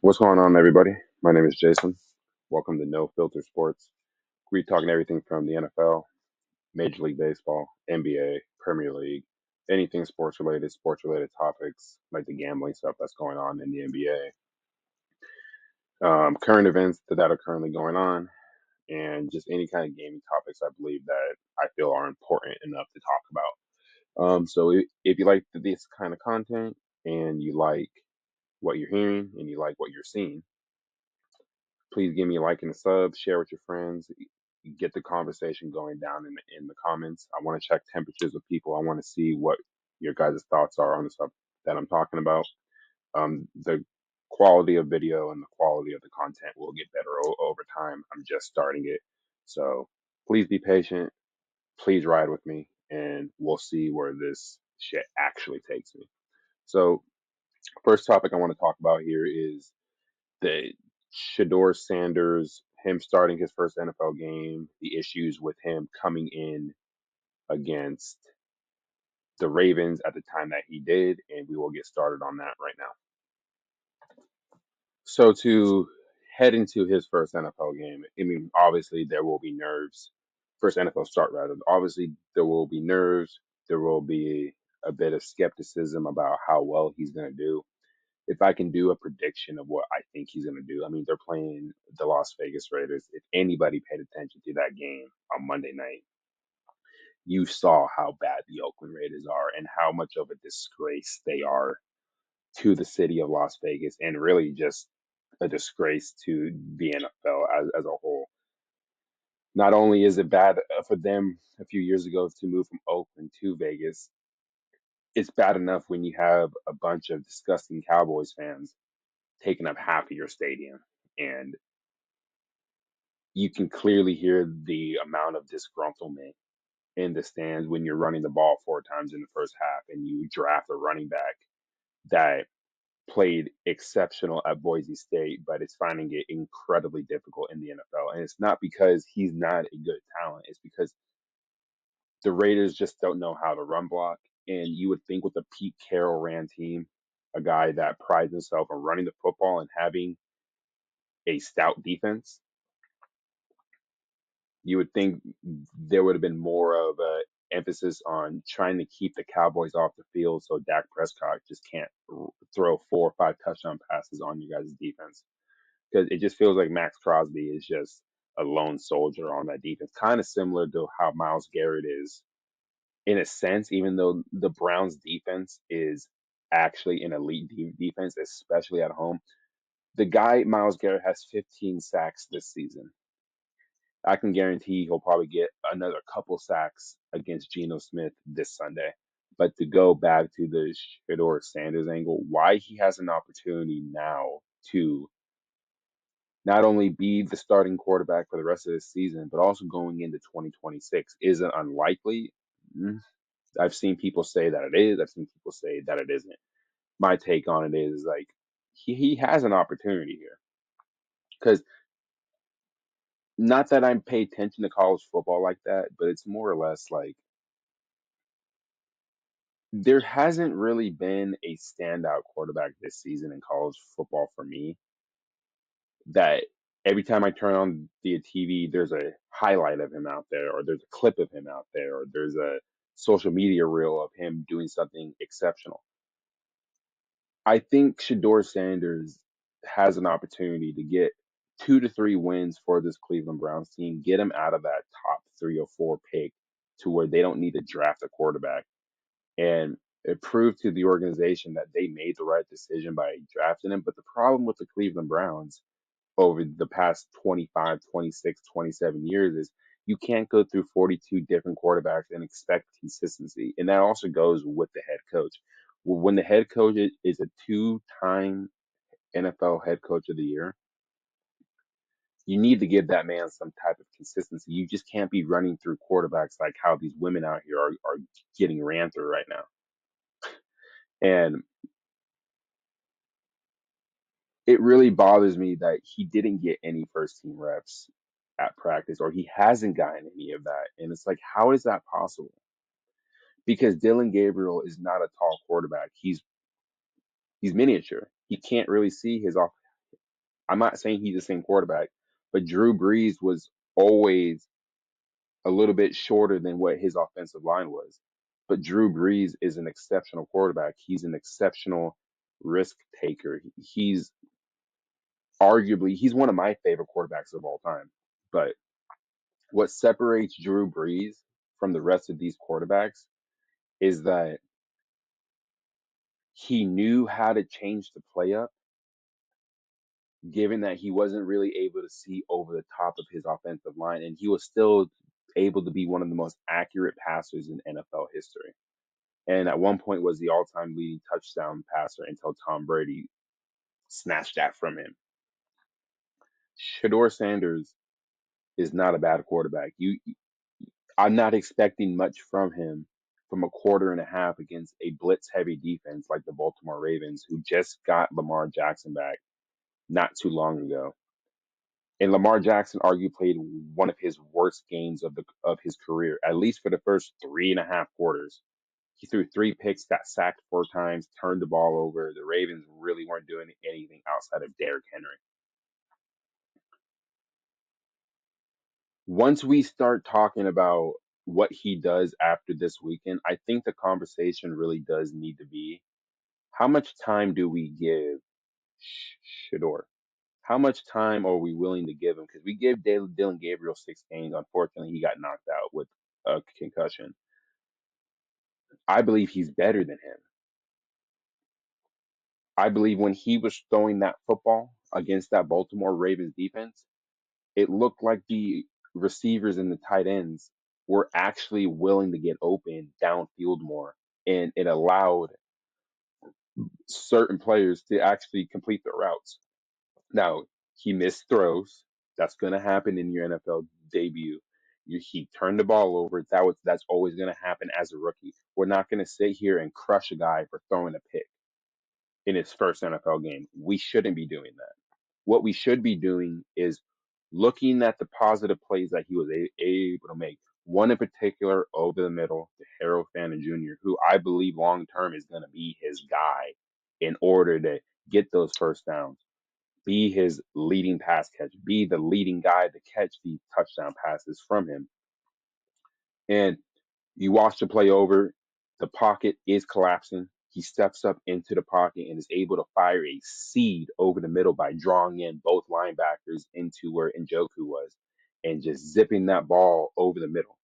What's going on, everybody? My name is Jason. Welcome to No Filter Sports. We're talking everything from the NFL, Major League Baseball, NBA, Premier League, anything sports related topics like the gambling stuff that's going on in the NBA, current events that are currently going on, and just any kind of gaming topics I believe that I feel are important enough to talk about. So if you like this kind of content and you like what you're hearing and you like what you're seeing, please give me a like and a sub, share with your friends, get the conversation going down in the comments. I want to check temperatures with people. I want to see what your guys' thoughts are on the stuff that I'm talking about. The quality of video and the quality of the content will get better over time. I'm just starting it. So please be patient. Please ride with me, and we'll see where this shit actually takes me. So, first topic I want to talk about here is the Shedeur Sanders, him starting his first NFL game, the issues with him coming in against the Ravens at the time that he did, and we will get started on that right now. So to head into his first NFL game, I mean, obviously there will be nerves. First NFL start, rather. Obviously, there will be nerves. There will be a bit of skepticism about how well he's going to do. If I can do a prediction of what I think he's going to do, I mean, they're playing the Las Vegas Raiders. If anybody paid attention to that game on Monday night, you saw how bad the Oakland Raiders are and how much of a disgrace they are to the city of Las Vegas and really just a disgrace to the NFL as a whole. Not only is it bad for them a few years ago to move from Oakland to Vegas, it's bad enough when you have a bunch of disgusting Cowboys fans taking up half of your stadium. And you can clearly hear the amount of disgruntlement in the stands when you're running the ball four times in the first half and you draft a running back that played exceptional at Boise State, but is finding it incredibly difficult in the NFL. And it's not because he's not a good talent, it's because the Raiders just don't know how to run block. And you would think with a Pete Carroll ran team, a guy that prides himself on running the football and having a stout defense, you would think there would have been more of a emphasis on trying to keep the Cowboys off the field so Dak Prescott just can't throw 4 or 5 touchdown passes on you guys' defense. Because it just feels like Max Crosby is just a lone soldier on that defense, kind of similar to how Miles Garrett is in a sense, even though the Browns' defense is actually an elite defense, especially at home. The guy, Miles Garrett, has 15 sacks this season. I can guarantee he'll probably get another couple sacks against Geno Smith this Sunday. But to go back to the Shedeur Sanders angle, why he has an opportunity now to not only be the starting quarterback for the rest of the season, but also going into 2026 isn't unlikely. Mm, I've seen people say that it is. I've seen people say that it isn't. My take on it is like he has an opportunity here because not that I pay attention to college football like that, but it's more or less like there hasn't really been a standout quarterback this season in college football for me that every time I turn on the TV, there's a highlight of him out there, or there's a clip of him out there, or there's a social media reel of him doing something exceptional. I think Shedeur Sanders has an opportunity to get 2 to 3 wins for this Cleveland Browns team, get them out of that top 3 or 4 pick to where they don't need to draft a quarterback and it proved to the organization that they made the right decision by drafting him. But the problem with the Cleveland Browns over the past 25, 26, 27 years is you can't go through 42 different quarterbacks and expect consistency. And that also goes with the head coach. When the head coach is a two-time NFL head coach of the year, you need to give that man some type of consistency. You just can't be running through quarterbacks like how these women out here are getting ran through right now. And it really bothers me that he didn't get any first team reps at practice or he hasn't gotten any of that. And it's like, how is that possible? Because Dylan Gabriel is not a tall quarterback. He's miniature. He can't really see his off. I'm not saying he's the same quarterback, but Drew Brees was always a little bit shorter than what his offensive line was. But Drew Brees is an exceptional quarterback. He's an exceptional risk taker. He's one of my favorite quarterbacks of all time. But what separates Drew Brees from the rest of these quarterbacks is that he knew how to change the play up, given that he wasn't really able to see over the top of his offensive line, and he was still able to be one of the most accurate passers in NFL history. And at one point was the all-time leading touchdown passer until Tom Brady snatched that from him. Shedeur Sanders is not a bad quarterback. I'm not expecting much from him from a quarter and a half against a blitz-heavy defense like the Baltimore Ravens, who just got Lamar Jackson back not too long ago. And Lamar Jackson arguably played one of his worst games of his career, at least for the first 3.5 quarters. He threw 3 picks, got sacked 4 times, turned the ball over. The Ravens really weren't doing anything outside of Derrick Henry. Once we start talking about what he does after this weekend, I think the conversation really does need to be how much time do we give Shador? How much time are we willing to give him? Because we gave Dylan Gabriel 6 games. Unfortunately, he got knocked out with a concussion. I believe he's better than him. I believe when he was throwing that football against that Baltimore Ravens defense, it looked like the receivers and the tight ends were actually willing to get open downfield more. And it allowed certain players to actually complete their routes. Now, he missed throws. That's going to happen in your NFL debut. He turned the ball over. That's always going to happen as a rookie. We're not going to sit here and crush a guy for throwing a pick in his first NFL game. We shouldn't be doing that. What we should be doing is looking at the positive plays that he was able to make. One in particular, over the middle, to Harold Fannin Jr., who I believe long term is going to be his guy in order to get those first downs, be his leading pass catch, be the leading guy to catch the touchdown passes from him. And you watch the play over, the pocket is collapsing. He steps up into the pocket and is able to fire a seed over the middle by drawing in both linebackers into where Njoku was and just zipping that ball over the middle.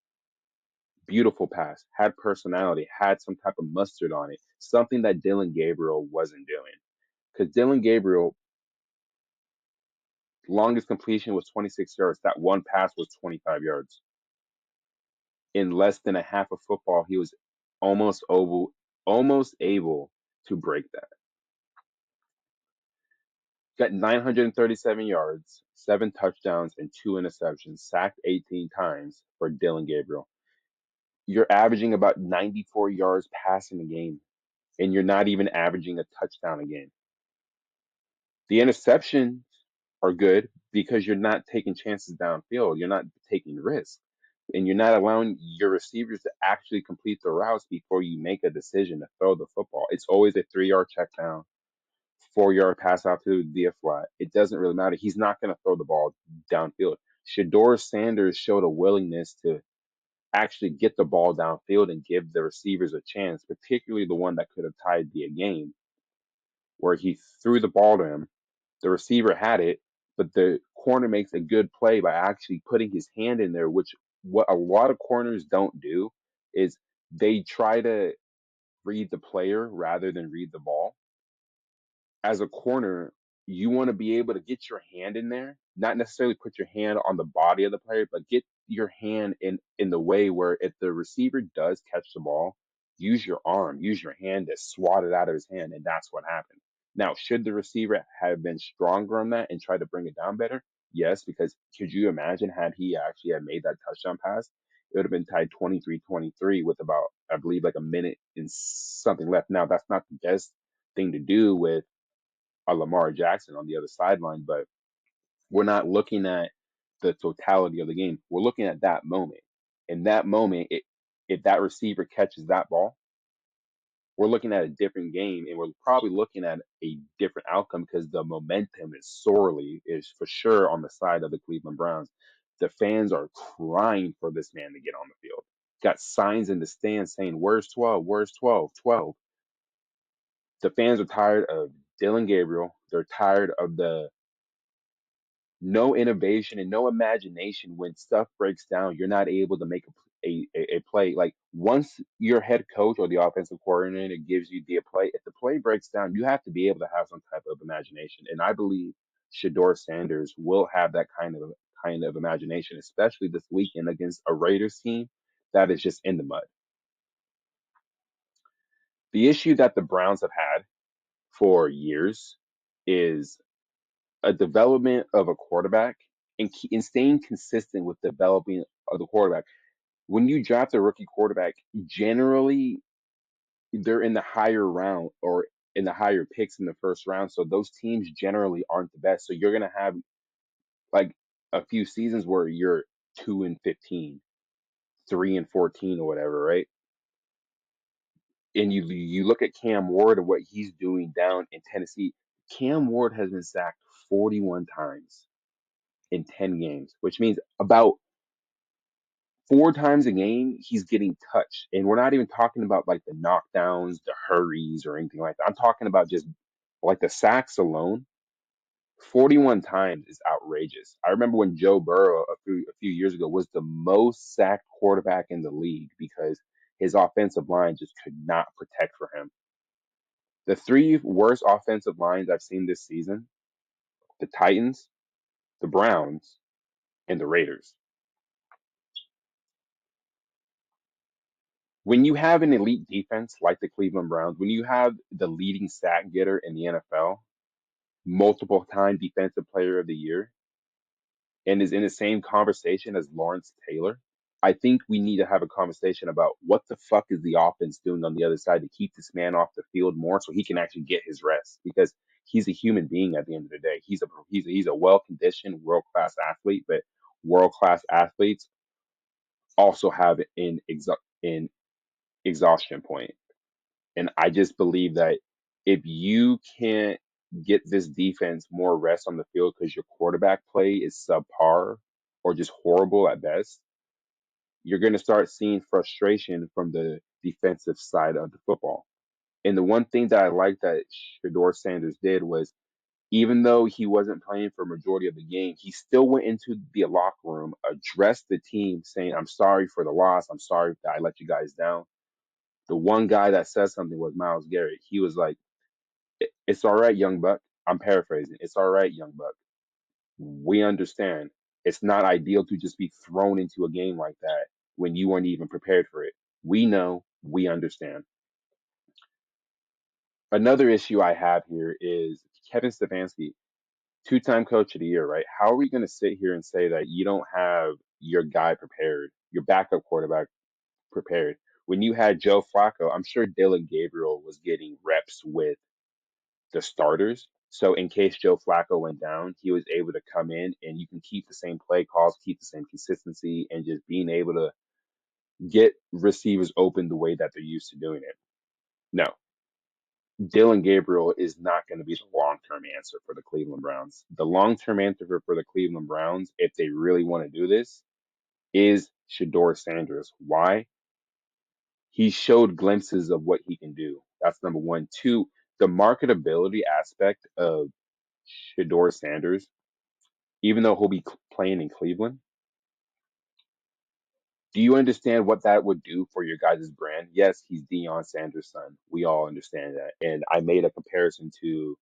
Beautiful pass, had personality, had some type of mustard on it, something that Dylan Gabriel wasn't doing. Because Dylan Gabriel, longest completion was 26 yards. That one pass was 25 yards. In less than a half of football, he was almost able to break that. Got 937 yards, 7 touchdowns, and 2 interceptions, sacked 18 times for Dylan Gabriel. You're averaging about 94 yards passing a game, and you're not even averaging a touchdown a game. The interceptions are good because you're not taking chances downfield. You're not taking risks. And you're not allowing your receivers to actually complete the routes before you make a decision to throw the football. It's always a 3 yard check down, 4 yard pass out to the flat. It doesn't really matter. He's not going to throw the ball downfield. Shedeur Sanders showed a willingness to actually get the ball downfield and give the receivers a chance, particularly the one that could have tied the game, where he threw the ball to him. The receiver had it, but the corner makes a good play by actually putting his hand in there, which what a lot of corners don't do is they try to read the player rather than read the ball. As a corner, you want to be able to get your hand in there, not necessarily put your hand on the body of the player, but get your hand in the way where if the receiver does catch the ball, use your arm, use your hand to swat it out of his hand, and that's what happened. Now, should the receiver have been stronger on that and tried to bring it down better? Yes, because could you imagine had he actually had made that touchdown pass? It would have been tied 23-23 with about, I believe, like a minute and something left. Now, that's not the best thing to do with a Lamar Jackson on the other sideline, but we're not looking at the totality of the game. We're looking at that moment. In that moment, if that receiver catches that ball, we're looking at a different game, and we're probably looking at a different outcome because the momentum is for sure on the side of the Cleveland Browns. The fans are crying for this man to get on the field. Got signs in the stands saying, "Where's 12? Where's 12? 12." The fans are tired of Dylan Gabriel. They're tired of the no innovation and no imagination. When stuff breaks down, you're not able to make a play. Like once your head coach or the offensive coordinator gives you the play, if the play breaks down, you have to be able to have some type of imagination. And I believe Shedeur Sanders will have that kind of imagination, especially this weekend against a Raiders team that is just in the mud. The issue that the Browns have had for years is a development of a quarterback and staying consistent with developing of the quarterback. When you draft a rookie quarterback, generally they're in the higher round or in the higher picks in the first round. So those teams generally aren't the best. So you're gonna have like a few seasons where you're 2-15, 3-14 or whatever, right? And you look at Cam Ward and what he's doing down in Tennessee. Cam Ward has been sacked 41 times in 10 games, which means about 4 times a game he's getting touched. And we're not even talking about like the knockdowns, the hurries, or anything like that. I'm talking about just like the sacks alone. 41 times is outrageous. I remember when Joe Burrow a few years ago was the most sacked quarterback in the league because his offensive line just could not protect for him. The three worst offensive lines I've seen this season: the Titans, the Browns, and the Raiders. When you have an elite defense like the Cleveland Browns, when you have the leading sack getter in the NFL, multiple time defensive player of the year, and is in the same conversation as Lawrence Taylor, I think we need to have a conversation about what the fuck is the offense doing on the other side to keep this man off the field more so he can actually get his rest because he's a human being at the end of the day. He's a well conditioned world class athlete, but world class athletes also have an exhaustion point. And I just believe that if you can't get this defense more rest on the field because your quarterback play is subpar or just horrible at best, you're going to start seeing frustration from the defensive side of the football. And the one thing that I like that Shedeur Sanders did was, even though he wasn't playing for a majority of the game, he still went into the locker room, addressed the team, saying, "I'm sorry for the loss. I'm sorry that I let you guys down." The one guy that said something was Miles Garrett. He was like, "It's all right, young buck." I'm paraphrasing. "It's all right, young buck. We understand. It's not ideal to just be thrown into a game like that when you weren't even prepared for it. We know. We understand." Another issue I have here is Kevin Stefanski, two-time coach of the year, right? How are we going to sit here and say that you don't have your guy prepared, your backup quarterback prepared? When you had Joe Flacco, I'm sure Dylan Gabriel was getting reps with the starters. So in case Joe Flacco went down, he was able to come in and you can keep the same play calls, keep the same consistency, and just being able to get receivers open the way that they're used to doing it. No, Dylan Gabriel is not going to be the long term answer for the Cleveland Browns. The long term answer for the Cleveland Browns, if they really want to do this, is Shedeur Sanders. Why? He showed glimpses of what he can do. That's number one. Two, the marketability aspect of Shedeur Sanders, even though he'll be playing in Cleveland, do you understand what that would do for your guys' brand? Yes, he's Deion Sanders' son. We all understand that. And I made a comparison to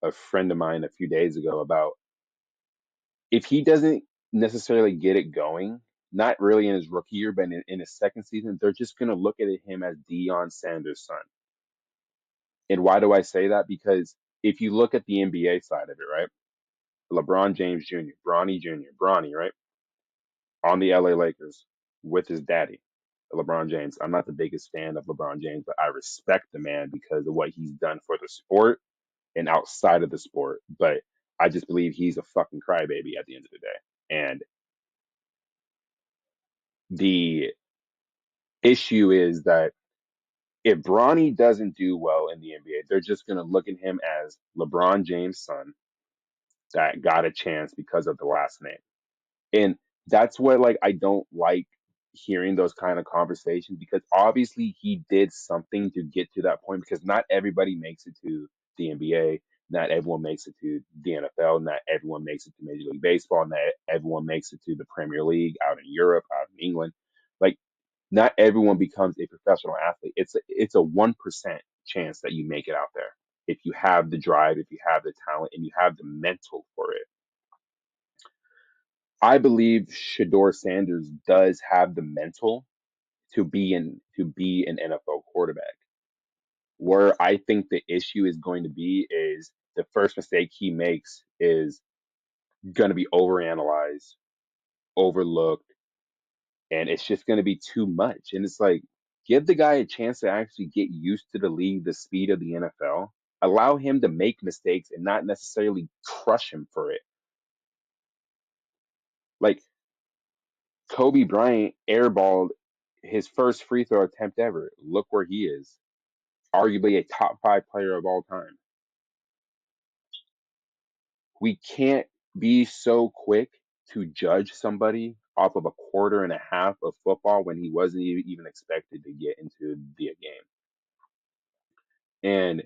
a friend of mine a few days ago about if he doesn't necessarily get it going, not really in his rookie year, but in his second season, they're just going to look at him as Deion Sanders' son. And why do I say that? Because if you look at the NBA side of it, right? LeBron James Jr., Bronny Jr., Bronny, right? On the LA Lakers with his daddy, LeBron James. I'm not the biggest fan of LeBron James, but I respect the man because of what he's done for the sport and outside of the sport. But I just believe he's a fucking crybaby at the end of the day. And the issue is that If Bronny doesn't do well in the NBA, they're just going to look at him as LeBron James' son that got a chance because of the last name. And that's what like I don't like hearing those kind of conversations because obviously he did something to get to that point because not everybody makes it to the NBA, not everyone makes it to the NFL, not everyone makes it to Major League Baseball, not everyone makes it to the Premier League out in Europe, out in England. Like not everyone becomes a professional athlete. It's a 1% chance that you make it out there if you have the drive, if you have the talent, and you have the mental for it. I believe Shedeur Sanders does have the mental to be an NFL quarterback. Where I think the issue is going to be is the first mistake he makes is going to be overanalyzed, overlooked, and it's just going to be too much. And it's like, give the guy a chance to actually get used to the league, the speed of the NFL. Allow him to make mistakes and not necessarily crush him for it. Like Kobe Bryant airballed his first free throw attempt ever. Look where he is. Arguably a top five player of all time. We can't be so quick to judge somebody off of a quarter and a half of football when he wasn't even expected to get into the game. And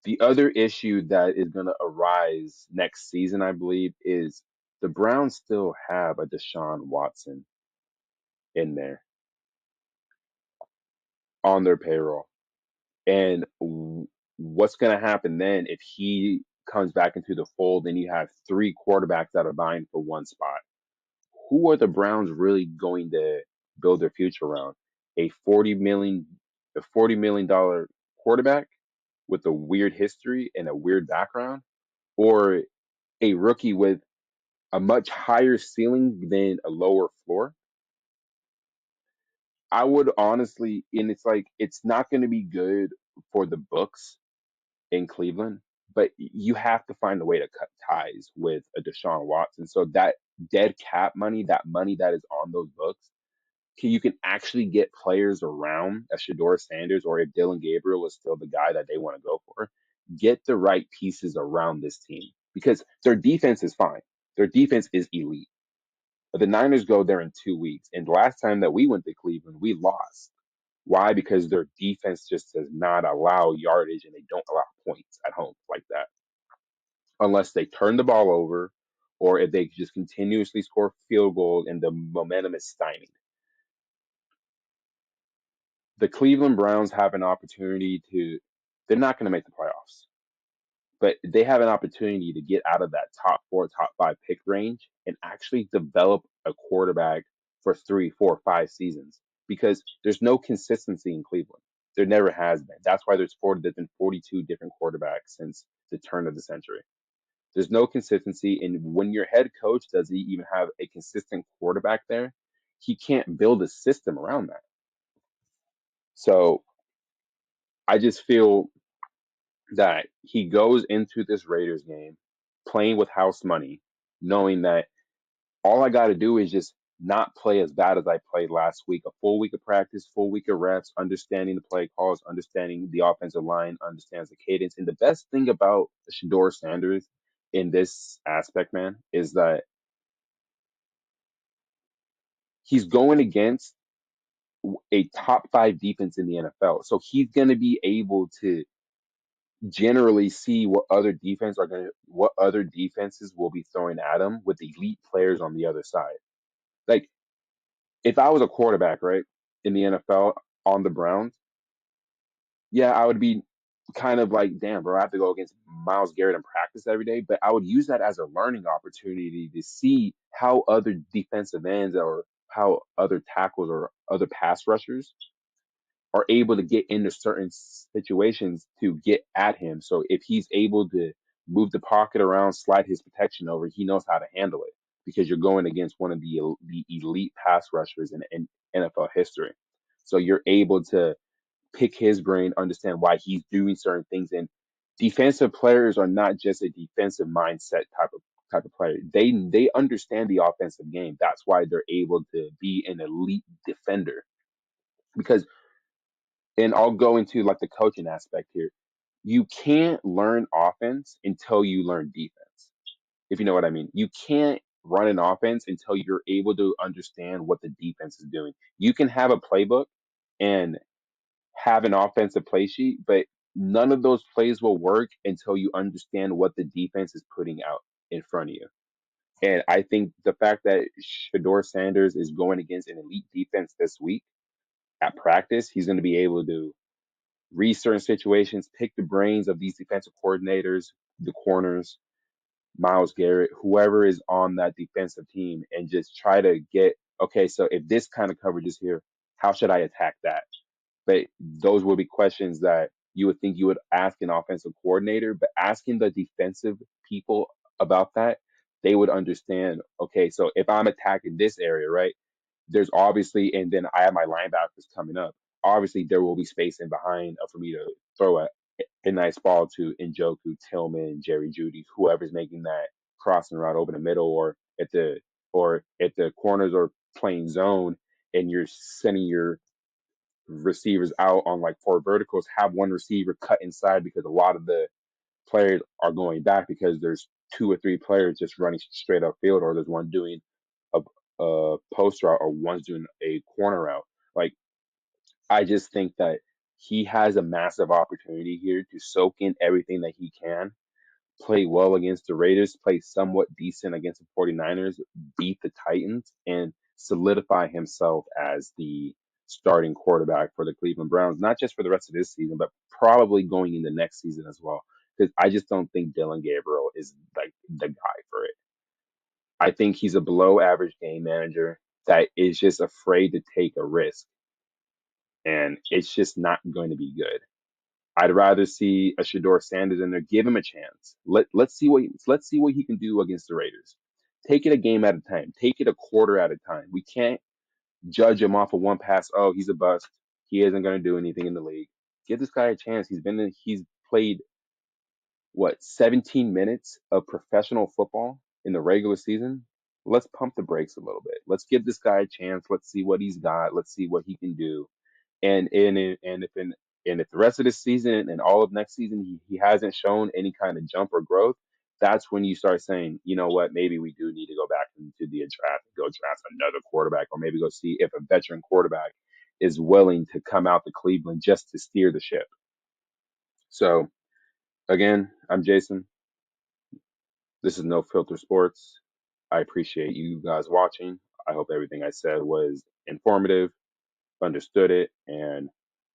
the other issue that is going to arise next season, I believe, is the Browns still have a Deshaun Watson in there on their payroll. And what's going to happen then if he comes back into the fold and you have three quarterbacks that are vying for one spot? Who are the Browns really going to build their future around? A 40 million quarterback with a weird history and a weird background, or a rookie with a much higher ceiling than a lower floor? I would honestly, and it's like it's not going to be good for the books in Cleveland, but you have to find a way to cut ties with a Deshaun Watson. So that dead cap money, that money that is on those books, you can actually get players around a Shedeur Sanders, or if Dylan Gabriel is still the guy that they want to go for, get the right pieces around this team because their defense is fine. Their defense is elite. But the Niners go there in 2 weeks. And the last time that we went to Cleveland, we lost. Why? Because their defense just does not allow yardage and they don't allow points at home like that. Unless they turn the ball over or if they just continuously score field goals and the momentum is stymied. The Cleveland Browns have an opportunity they're not going to make the playoffs, but they have an opportunity to get out of that top four, top five pick range and actually develop a quarterback for 3, 4, 5 seasons because there's no consistency in Cleveland. There never has been. That's why there's been 42 different quarterbacks since the turn of the century. There's no consistency. And when your head coach doesn't even have a consistent quarterback there, he can't build a system around that. So I just feel that he goes into this Raiders game playing with house money, knowing that all I got to do is just not play as bad as I played last week. A full week of practice, full week of reps, understanding the play calls, understanding the offensive line, understands the cadence. And the best thing about Shedeur Sanders in this aspect, man, is that he's going against a top five defense in the NFL. So he's going to be able to generally see what other defenses will be throwing at him with elite players on the other side. Like if I was a quarterback, right, in the NFL on the Browns, yeah, I would be kind of like, damn, bro, I have to go against Miles Garrett in practice every day. But I would use that as a learning opportunity to see how other defensive ends or how other tackles or other pass rushers are able to get into certain situations to get at him. So if he's able to move the pocket around, slide his protection over, he knows how to handle it because you're going against one of the elite pass rushers in NFL history. So you're able to pick his brain, understand why he's doing certain things. And defensive players are not just a defensive mindset type of player. They understand the offensive game. That's why they're able to be an elite defender because and I'll go into like the coaching aspect here. You can't learn offense until you learn defense, if you know what I mean. You can't run an offense until you're able to understand what the defense is doing. You can have a playbook and have an offensive play sheet, but none of those plays will work until you understand what the defense is putting out in front of you. And I think the fact that Shedeur Sanders is going against an elite defense this week at practice, he's going to be able to read certain situations, pick the brains of these defensive coordinators, the corners, Miles Garrett, whoever is on that defensive team, and just try to get, okay, so if this kind of coverage is here, how should I attack that? But those would be questions that you would think you would ask an offensive coordinator, but asking the defensive people about that, they would understand, okay, so if I'm attacking this area, right, there's obviously, and then I have my linebackers coming up. Obviously, there will be space in behind for me to throw a nice ball to Njoku, Tillman, Jerry Judy, whoever's making that crossing route over the middle, or if the corners are playing zone and you're sending your receivers out on like four verticals, have one receiver cut inside because a lot of the players are going back because there's two or three players just running straight up field, or there's one doing a, a post route, or one's doing a corner route. Like, I just think that he has a massive opportunity here to soak in everything that he can, play well against the Raiders, play somewhat decent against the 49ers, beat the Titans, and solidify himself as the starting quarterback for the Cleveland Browns, not just for the rest of this season, but probably going into next season as well. Because I just don't think Dylan Gabriel is like the guy for it. I think he's a below average game manager that is just afraid to take a risk, and it's just not going to be good. I'd rather see a Shedeur Sanders in there. Give him a chance. Let's see what he can do against the Raiders. Take it a game at a time. Take it a quarter at a time. We can't judge him off of one pass. Oh, he's a bust. He isn't going to do anything in the league. Give this guy a chance. He's played what 17 minutes of professional football in the regular season. Let's pump the brakes a little bit. Let's give this guy a chance. Let's see what he's got. Let's see what he can do. And if the rest of this season and all of next season he hasn't shown any kind of jump or growth, that's when you start saying, you know what, maybe we do need to go back into the draft and go draft another quarterback, or maybe go see if a veteran quarterback is willing to come out to Cleveland just to steer the ship. So again, I'm Jason. This is No Filter Sports. I appreciate you guys watching. I hope everything I said was informative, understood it, and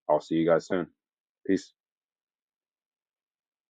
I'll see you guys soon. Peace.